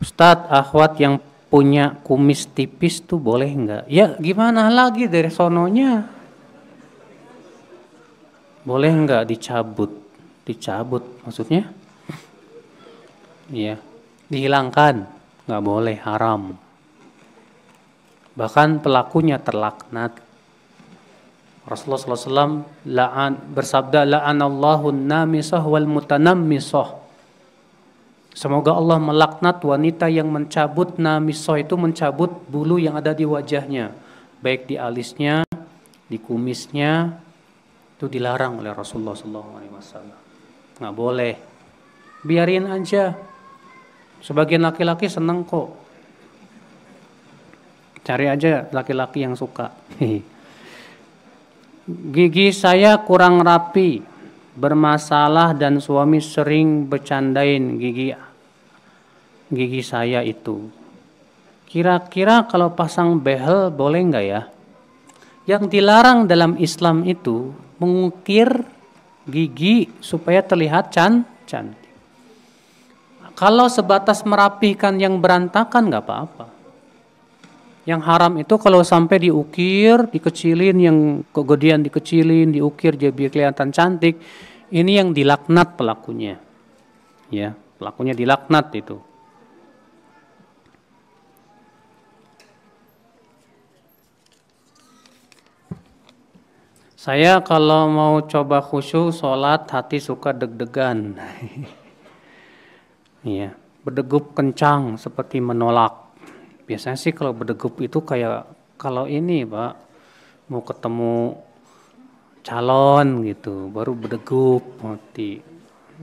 Ustadz, akhwat yang punya kumis tipis tuh boleh nggak? Ya gimana lagi dari sononya? Boleh nggak dicabut? Dicabut maksudnya? Iya, dihilangkan. Nggak boleh, haram. Bahkan pelakunya terlaknat. Rasulullah SAW bersabda, la'anallahu namisah wal mutanammisah. Semoga Allah melaknat wanita yang mencabut namisah, itu mencabut bulu yang ada di wajahnya, baik di alisnya, di kumisnya, itu dilarang oleh Rasulullah SAW. Nggak boleh, biarin aja. Sebagian laki-laki seneng kok. Cari aja laki-laki yang suka. Gigi saya kurang rapi, bermasalah dan suami sering bercandain gigi saya itu. Kira-kira kalau pasang behel boleh nggak ya? Yang dilarang dalam Islam itu mengukir gigi supaya terlihat cantik. Kalau sebatas merapikan yang berantakan nggak apa-apa. Yang haram itu kalau sampai diukir, dikecilin, yang kegedean dikecilin, diukir jadi biar kelihatan cantik. Ini yang dilaknat pelakunya. Ya, pelakunya dilaknat itu. Saya kalau mau coba khusyuk sholat hati suka deg-degan. Iya, berdegup kencang seperti menolak. Biasanya sih kalau berdegup itu kayak kalau ini Pak, mau ketemu calon gitu, baru berdegup hati.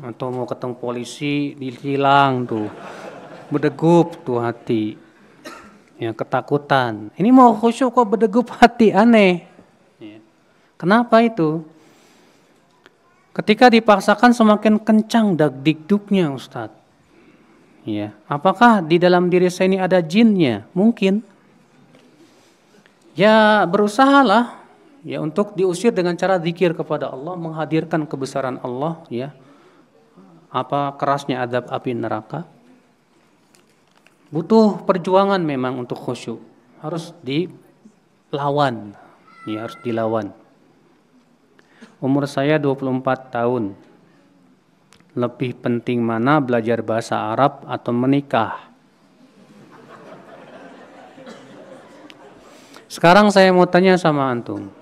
Atau mau ketemu polisi, ditilang tuh, berdegup tuh hati. Ya, ketakutan. Ini mau khusyuk kok berdegup hati, aneh. Kenapa itu? Ketika dipaksakan semakin kencang dikduknya Ustadz. Ya, apakah di dalam diri saya ini ada jinnya? Mungkin. Ya berusahalah ya untuk diusir dengan cara zikir kepada Allah, menghadirkan kebesaran Allah, ya. Apa kerasnya azab api neraka? Butuh perjuangan memang untuk khusyuk. Harus dilawan. Ya, harus dilawan. Umur saya 24 tahun. Lebih penting mana belajar bahasa Arab atau menikah? Sekarang saya mau tanya sama antum.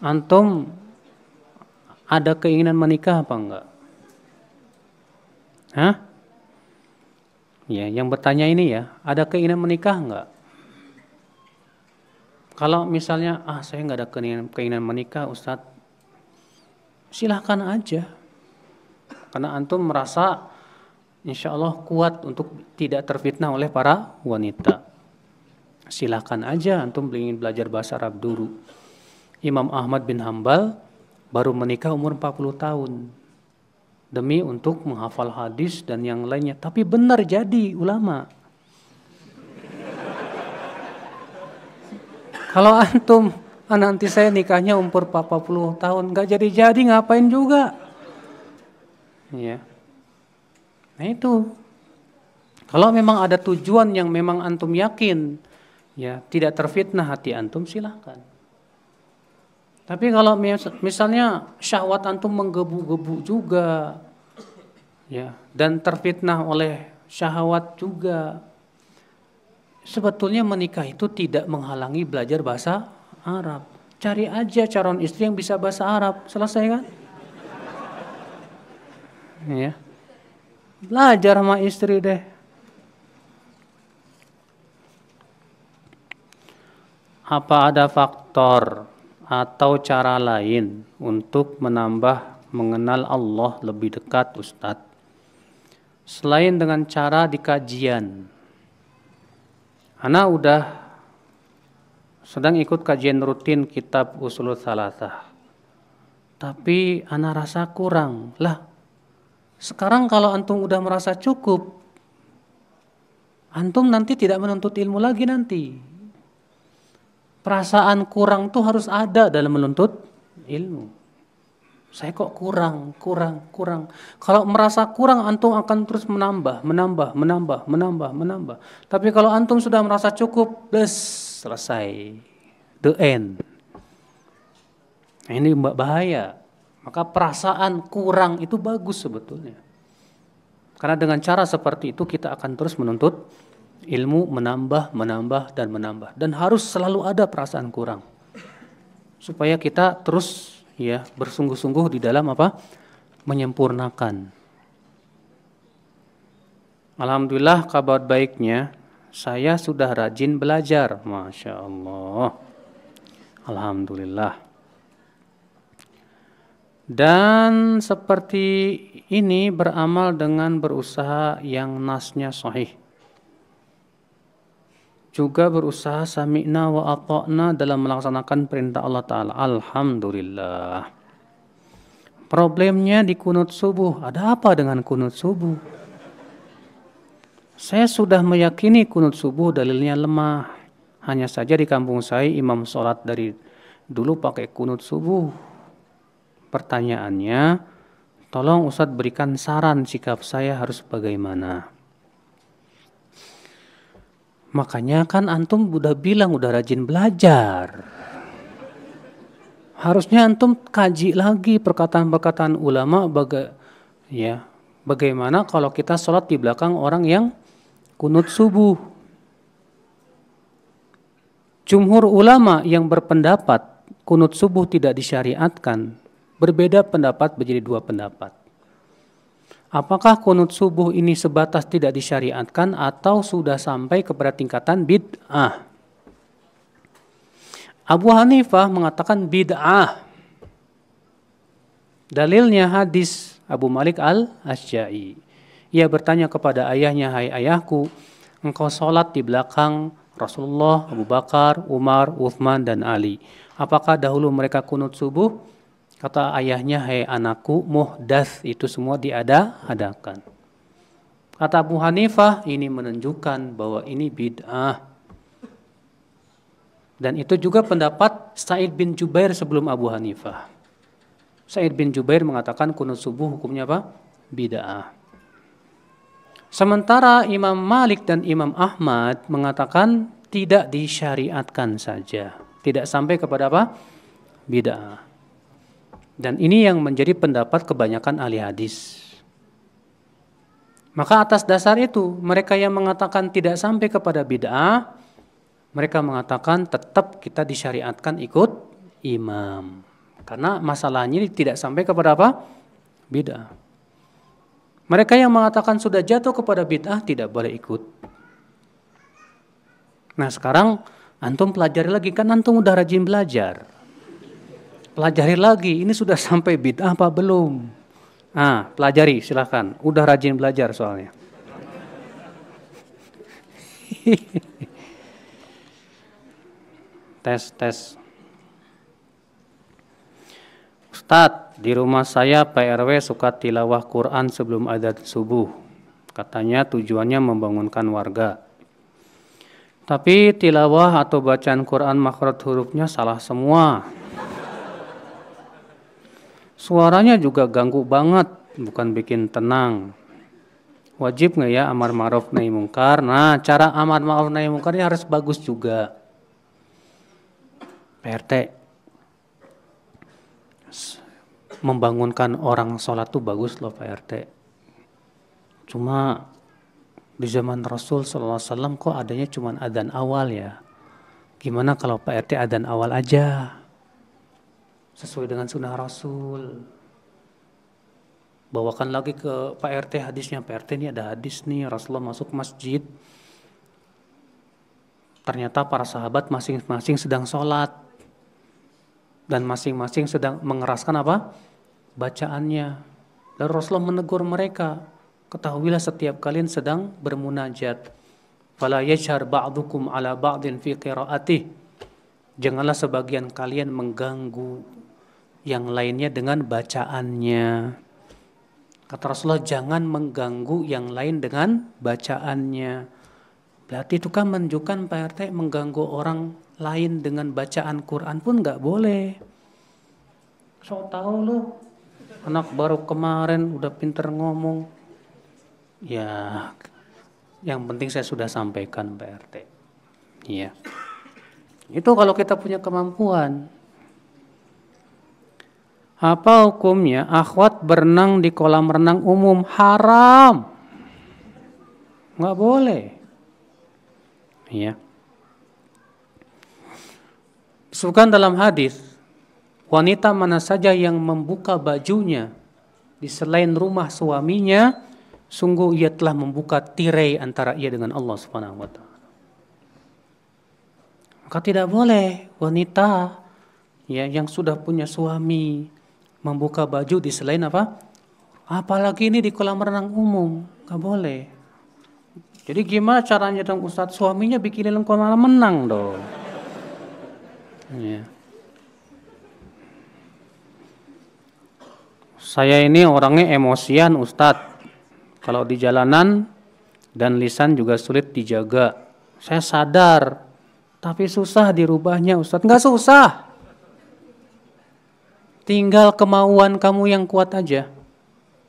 Antum ada keinginan menikah apa enggak? Hah? Ya, yang bertanya ini ya, ada keinginan menikah enggak? Kalau misalnya, saya enggak ada keinginan menikah, Ustadz, silahkan aja. Karena antum merasa insya Allah kuat untuk tidak terfitnah oleh para wanita. Silahkan aja antum ingin belajar bahasa Arab dulu. Imam Ahmad bin Hambal baru menikah umur 40 tahun. Demi untuk menghafal hadis dan yang lainnya. Tapi benar jadi ulama. Kalau antum, nanti saya nikahnya umur 40 tahun. Gak jadi-jadi ngapain juga. Ya. Nah itu. Kalau memang ada tujuan yang memang antum yakin, ya tidak terfitnah hati antum, silahkan. Tapi kalau misalnya syahwat antum menggebu-gebu juga, ya, dan terfitnah oleh syahwat juga, sebetulnya menikah itu tidak menghalangi belajar bahasa Arab. Cari aja calon istri yang bisa bahasa Arab, selesai kan? Ya. Belajar sama istri deh. Apa ada faktor atau cara lain untuk menambah mengenal Allah lebih dekat, Ustadz? Selain dengan cara di kajian. Ana udah sedang ikut kajian rutin kitab Ushul Tsalatsah. Tapi ana rasa kurang. Lah, sekarang kalau antum udah merasa cukup, antum nanti tidak menuntut ilmu lagi nanti. Perasaan kurang tuh harus ada dalam menuntut ilmu. Saya kok kurang. Kalau merasa kurang, antum akan terus menambah. Tapi kalau antum sudah merasa cukup, selesai. The end. Nah, ini bahaya. Maka perasaan kurang itu bagus sebetulnya. Karena dengan cara seperti itu kita akan terus menuntut ilmu, menambah. Dan harus selalu ada perasaan kurang. Supaya kita terus bersungguh-sungguh di dalam menyempurnakan. Alhamdulillah, kabar baiknya saya sudah rajin belajar. Masya Allah. Alhamdulillah. Dan seperti ini beramal dengan berusaha yang nasnya sahih. Juga berusaha sami'na wa ata'na dalam melaksanakan perintah Allah Ta'ala. Alhamdulillah. Problemnya di kunut subuh. Ada apa dengan kunut subuh? Saya sudah meyakini kunut subuh dalilnya lemah. Hanya saja di kampung saya imam sholat dari dulu pakai kunut subuh. Pertanyaannya, tolong Ustadz berikan saran sikap saya harus bagaimana. Makanya kan antum udah bilang udah rajin belajar. Harusnya antum kaji lagi perkataan-perkataan ulama bagaimana kalau kita sholat di belakang orang yang kunut subuh. Jumhur ulama yang berpendapat kunut subuh tidak disyariatkan, berbeda pendapat menjadi dua pendapat. Apakah kunut subuh ini sebatas tidak disyariatkan atau sudah sampai kepada tingkatan bid'ah? Abu Hanifah mengatakan bid'ah. Dalilnya hadis Abu Malik al-Asy'ari. Ia bertanya kepada ayahnya, "Hai ayahku, engkau sholat di belakang Rasulullah, Abu Bakar, Umar, Uthman, dan Ali. Apakah dahulu mereka kunut subuh?" Kata ayahnya, "Hei anakku, muhdats itu semua diada-adakan." Kata Abu Hanifah, ini menunjukkan bahwa ini bid'ah. Dan itu juga pendapat Sa'id bin Jubair sebelum Abu Hanifah. Sa'id bin Jubair mengatakan kunut subuh hukumnya apa? Bid'ah. Sementara Imam Malik dan Imam Ahmad mengatakan tidak disyariatkan saja. Tidak sampai kepada apa? Bid'ah. Dan ini yang menjadi pendapat kebanyakan ahli hadis. Maka atas dasar itu, mereka yang mengatakan tidak sampai kepada bid'ah, mereka mengatakan tetap kita disyariatkan ikut imam. Karena masalahnya ini tidak sampai kepada apa? Bid'ah. Mereka yang mengatakan sudah jatuh kepada bid'ah tidak boleh ikut. Nah sekarang antum pelajari lagi, kan antum udah rajin belajar. Pelajari lagi, ini sudah sampai bid'ah apa belum? Pelajari silahkan, udah rajin belajar soalnya. Tes. Ustadz, di rumah saya PRW suka tilawah Quran sebelum adzan subuh. Katanya tujuannya membangunkan warga. Tapi tilawah atau bacaan Quran makhraj hurufnya salah semua. Suaranya juga ganggu banget, bukan bikin tenang. Wajib nggak ya amar ma'ruf nahi mungkar? Nah, cara amar ma'ruf nahi mungkar ini harus bagus juga. PRT, membangunkan orang sholat tuh bagus loh PRT. Cuma di zaman Rasul SAW kok adanya cuma adzan awal ya. Gimana kalau PRT adzan awal aja? Sesuai dengan sunnah Rasul. Bawakan lagi ke Pak RT hadisnya. Pak RT ini ada hadis nih, Rasulullah masuk masjid. Ternyata para sahabat masing-masing sedang sholat. Dan masing-masing sedang mengeraskan apa? Bacaannya. Lalu Rasulullah menegur mereka. Ketahuilah setiap kalian sedang bermunajat. Fala yajhar ba'dukum ala ba'din fi qiraatih. Janganlah sebagian kalian mengganggu yang lainnya dengan bacaannya. Kata Rasulullah, jangan mengganggu yang lain dengan bacaannya. Berarti itu kan menunjukkan Pak RT mengganggu orang lain dengan bacaan Quran pun nggak boleh. So tahu loh. Anak baru kemarin udah pinter ngomong. Ya, yang penting saya sudah sampaikan Pak RT. Iya. Itu kalau kita punya kemampuan. Apa hukumnya akhwat berenang di kolam renang umum? Haram. Nggak boleh. Iya. Disebutkan dalam hadis, wanita mana saja yang membuka bajunya di selain rumah suaminya, sungguh ia telah membuka tirai antara ia dengan Allah Subhanahu wa taala. Maka tidak boleh wanita ya yang sudah punya suami membuka baju di selain apa? Apalagi ini di kolam renang umum, nggak boleh. Jadi gimana caranya dong Ustadz? Suaminya bikinin kolam renang dong. Ya. Saya ini orangnya emosian Ustadz. Kalau di jalanan dan lisan juga sulit dijaga. Saya sadar, tapi susah dirubahnya Ustadz. Nggak susah. Tinggal kemauan kamu yang kuat aja.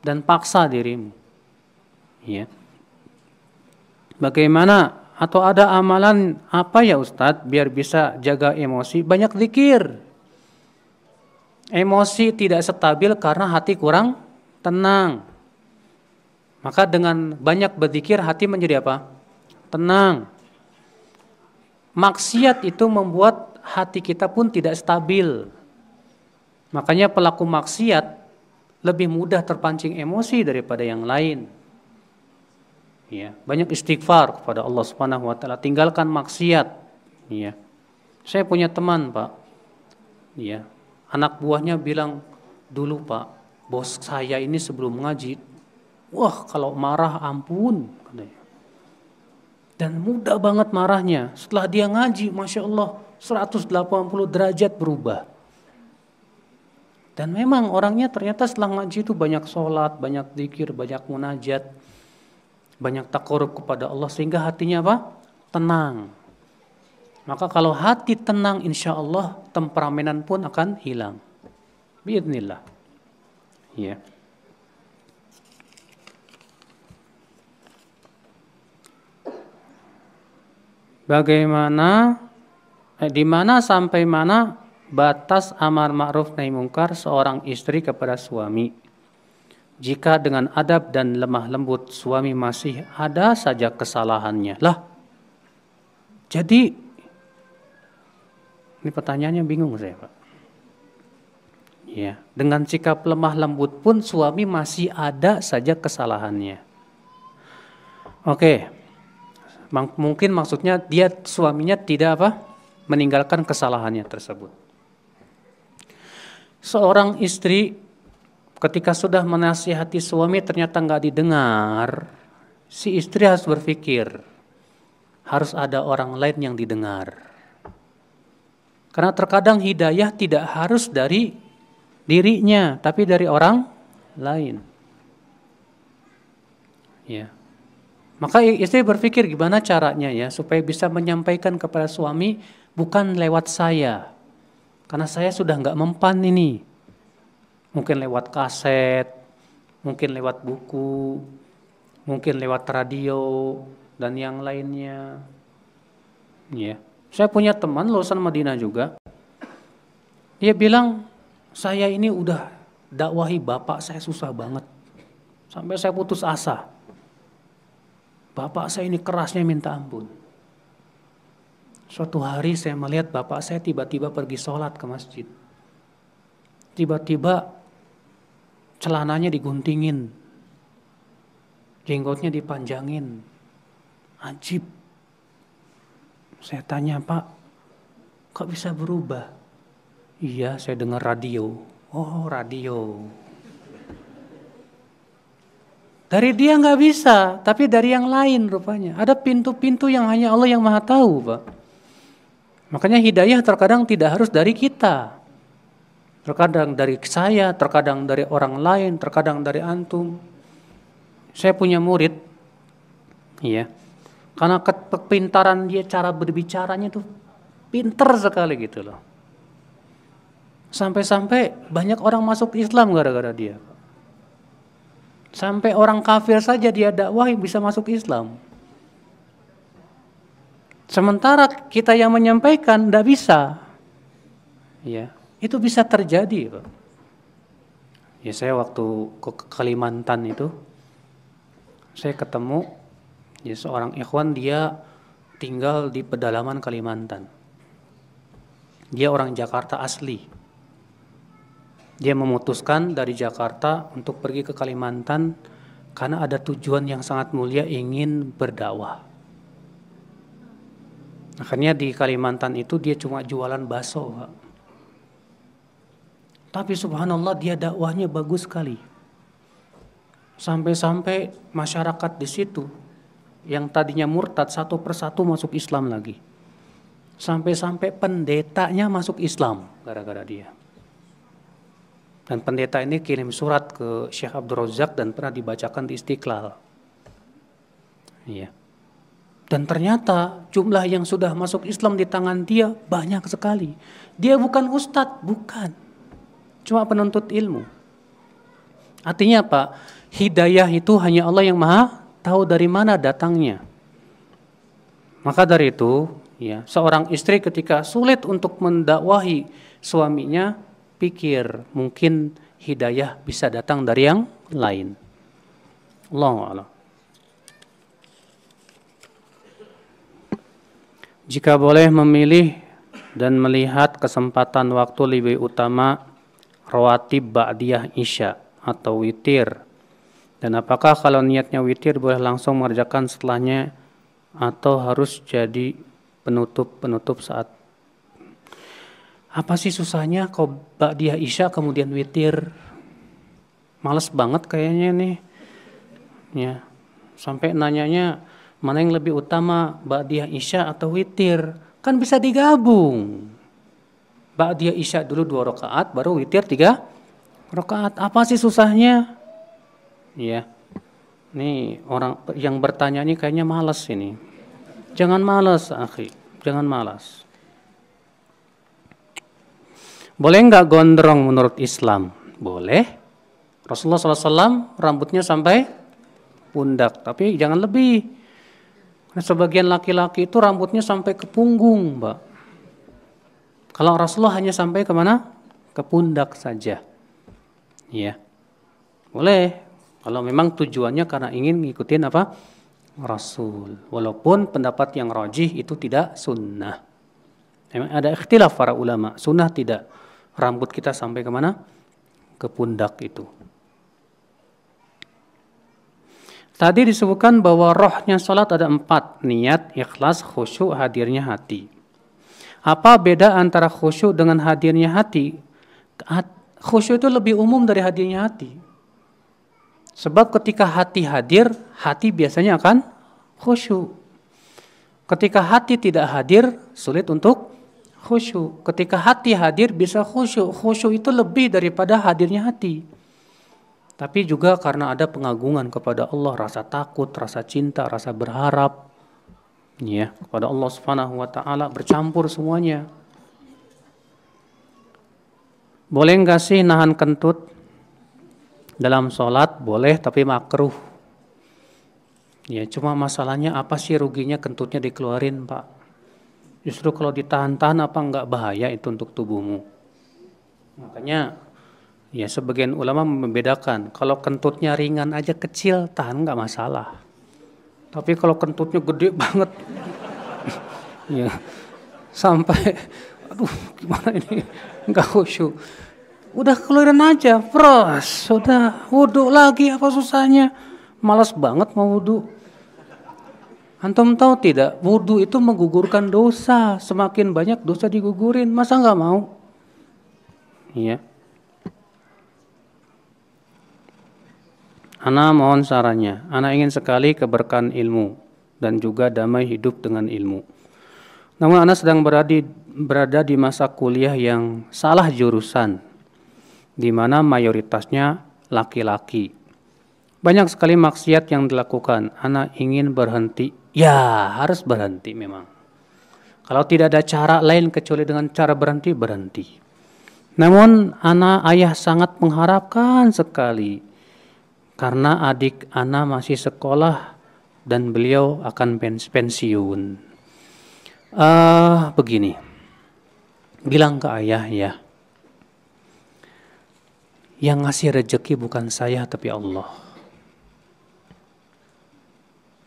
Dan paksa dirimu. Ya. Bagaimana? Atau ada amalan apa ya Ustadz biar bisa jaga emosi? Banyak zikir. Emosi tidak stabil karena hati kurang tenang. Maka dengan banyak berzikir hati menjadi apa? Tenang. Maksiat itu membuat hati kita pun tidak stabil. Makanya pelaku maksiat lebih mudah terpancing emosi daripada yang lain. Ya, banyak istighfar kepada Allah Subhanahu wa taala, tinggalkan maksiat. Ya. Saya punya teman, Pak. Ya. Anak buahnya bilang, "Dulu, Pak, bos saya ini sebelum ngaji, wah, kalau marah ampun," katanya. Dan mudah banget marahnya. Setelah dia ngaji, Masya Allah, 180 derajat berubah. Dan memang orangnya ternyata setelah ngaji itu banyak sholat, banyak zikir, banyak munajat, banyak takarrub kepada Allah sehingga hatinya apa? Tenang. Maka kalau hati tenang insya Allah temperamenan pun akan hilang. Biidznillah. Ya. Bagaimana di mana sampai mana batas amar ma'ruf nahi mungkar seorang istri kepada suami? Jika dengan adab dan lemah lembut suami masih ada saja kesalahannya. Lah, jadi ini pertanyaannya bingung saya, Pak. Ya, dengan sikap lemah lembut pun suami masih ada saja kesalahannya. Oke, mungkin maksudnya dia suaminya tidak apa? Meninggalkan kesalahannya tersebut. Seorang istri ketika sudah menasihati suami ternyata nggak didengar, si istri harus berpikir, harus ada orang lain yang didengar. Karena terkadang hidayah tidak harus dari dirinya, tapi dari orang lain. Ya. Maka istri berpikir gimana caranya ya supaya bisa menyampaikan kepada suami bukan lewat saya, karena saya sudah nggak mempan ini. Mungkin lewat kaset, mungkin lewat buku, mungkin lewat radio, dan yang lainnya. Ya. Saya punya teman lulusan Madinah juga. Dia bilang, saya ini udah dakwahi bapak saya susah banget. Sampai saya putus asa. Bapak saya ini kerasnya minta ampun. Suatu hari saya melihat bapak saya tiba-tiba pergi sholat ke masjid. Tiba-tiba celananya diguntingin, jenggotnya dipanjangin. Ajib. Saya tanya, Pak, kok bisa berubah? Iya, saya dengar radio. Oh, radio. Dari dia nggak bisa, tapi dari yang lain rupanya. Ada pintu-pintu yang hanya Allah yang Maha tahu, Pak. Makanya hidayah terkadang tidak harus dari kita. Terkadang dari saya, terkadang dari orang lain, terkadang dari antum. Saya punya murid, ya, karena kepintaran dia cara berbicaranya tuh pinter sekali gitu loh. Sampai-sampai banyak orang masuk Islam gara-gara dia. Sampai orang kafir saja dia dakwahi bisa masuk Islam. Sementara kita yang menyampaikan tidak bisa. Ya, itu bisa terjadi, Pak. Ya, saya waktu ke Kalimantan itu, saya ketemu ya seorang ikhwan, dia tinggal di pedalaman Kalimantan. Dia orang Jakarta asli. Dia memutuskan dari Jakarta untuk pergi ke Kalimantan karena ada tujuan yang sangat mulia, ingin berdakwah. Akhirnya di Kalimantan itu dia cuma jualan bakso, Pak. Tapi subhanallah dia dakwahnya bagus sekali. Sampai-sampai masyarakat di situ yang tadinya murtad satu persatu masuk Islam lagi. Sampai-sampai pendetanya masuk Islam gara-gara dia. Dan pendeta ini kirim surat ke Syekh Abdul Razak dan pernah dibacakan di Istiqlal. Iya. Dan ternyata jumlah yang sudah masuk Islam di tangan dia banyak sekali. Dia bukan ustadz, bukan. Cuma penuntut ilmu. Artinya apa? Hidayah itu hanya Allah yang maha tahu dari mana datangnya. Maka dari itu, ya, seorang istri ketika sulit untuk mendakwahi suaminya, pikir mungkin hidayah bisa datang dari yang lain. Allahu a'lam. Jika boleh memilih dan melihat kesempatan waktu lebih utama rawatib ba'diyah isya atau witir, dan apakah kalau niatnya witir boleh langsung mengerjakan setelahnya atau harus jadi penutup saat? Apa sih susahnya kalau ba'diyah isya kemudian witir? Males banget kayaknya nih. Ya, sampai nanyanya mana yang lebih utama, ba'diyah isya atau witir? Kan bisa digabung. Ba'diyah isya dulu 2 rakaat, baru witir 3 rakaat. Apa sih susahnya? Ya, nih orang yang bertanya ini kayaknya malas ini. Jangan malas, akhi. Jangan malas. Boleh nggak gondrong menurut Islam? Boleh. Rasulullah SAW rambutnya sampai pundak, tapi jangan lebih. Sebagian laki-laki itu rambutnya sampai ke punggung, Mbak. Kalau Rasulullah hanya sampai ke mana? Ke pundak saja. Ya. Boleh. Kalau memang tujuannya karena ingin ngikutin apa? Rasul. Walaupun pendapat yang rajih itu tidak sunnah. Memang ada ikhtilaf para ulama. Sunnah tidak. Rambut kita sampai ke mana? Ke pundak itu. Tadi disebutkan bahwa rohnya salat ada 4. Niat, ikhlas, khusyuk, hadirnya hati. Apa beda antara khusyuk dengan hadirnya hati? Khusyuk itu lebih umum dari hadirnya hati. Sebab ketika hati hadir, hati biasanya akan khusyuk. Ketika hati tidak hadir, sulit untuk khusyuk. Ketika hati hadir bisa khusyuk. Khusyuk itu lebih daripada hadirnya hati. Tapi juga karena ada pengagungan kepada Allah, rasa takut, rasa cinta, rasa berharap, ya, kepada Allah Subhanahu wa taala, bercampur semuanya. Boleh enggak sih nahan kentut dalam sholat? Boleh, tapi makruh. Ya, cuma masalahnya apa sih ruginya kentutnya dikeluarin, Pak? Justru kalau ditahan-tahan apa enggak bahaya itu untuk tubuhmu? Makanya ya sebagian ulama membedakan. Kalau kentutnya ringan aja kecil, tahan enggak masalah. Tapi kalau kentutnya gede banget, ya sampai, aduh gimana ini, enggak khusyuk. Udah keluarin aja, pros, sudah wudhu lagi, apa susahnya? Malas banget mau wudhu. Antum tahu tidak, wudhu itu menggugurkan dosa. Semakin banyak dosa digugurin, masa enggak mau? Iya. Ana mohon sarannya. Ana ingin sekali keberkahan ilmu dan juga damai hidup dengan ilmu. Namun ana sedang berada di masa kuliah yang salah jurusan, di mana mayoritasnya laki-laki. Banyak sekali maksiat yang dilakukan. Ana ingin berhenti. Ya, harus berhenti memang. Kalau tidak ada cara lain kecuali dengan cara berhenti, berhenti. Namun ayah sangat mengharapkan sekali karena adik ana masih sekolah dan beliau akan pensiun. Begini, bilang ke ayah ya, yang ngasih rezeki bukan saya tapi Allah.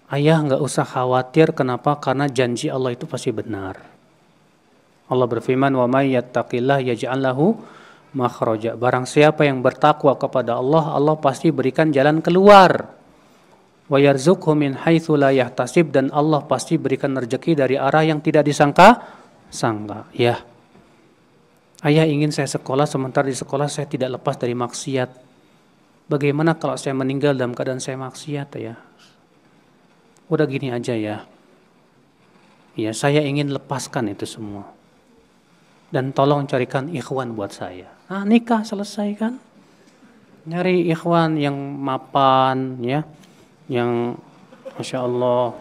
Ayah nggak usah khawatir, kenapa? Karena janji Allah itu pasti benar. Allah berfirman, wa may yattaqillah yaj'al lahu makhraja. Barang siapa yang bertakwa kepada Allah, Allah pasti berikan jalan keluar. Wa yarzuqhu min haitsu la yahtasib, dan Allah pasti berikan rezeki dari arah yang tidak disangka. Ya. Ayah ingin saya sekolah, sementara di sekolah saya tidak lepas dari maksiat. Bagaimana kalau saya meninggal dalam keadaan saya maksiat ya? Udah gini aja ya. Ya, saya ingin lepaskan itu semua. Dan tolong carikan ikhwan buat saya. Nah, nikah selesai kan? Nyari ikhwan yang mapan ya. Yang Masya Allah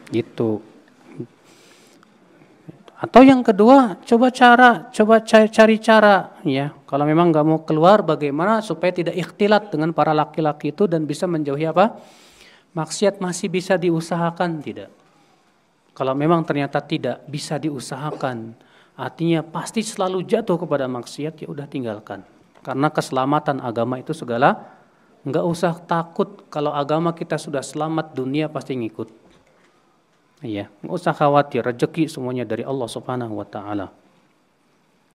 gitu. Atau yang kedua, coba cari cara ya. Kalau memang nggak mau keluar, bagaimana supaya tidak ikhtilat dengan para laki-laki itu dan bisa menjauhi apa? Maksiat. masih bisa diusahakan tidak? Kalau memang ternyata tidak bisa diusahakan, artinya pasti selalu jatuh kepada maksiat, ya udah tinggalkan. Karena keselamatan agama itu segala, nggak usah takut. Kalau agama kita sudah selamat, dunia pasti ngikut. Iya, nggak usah khawatir, rezeki semuanya dari Allah Subhanahu wa taala.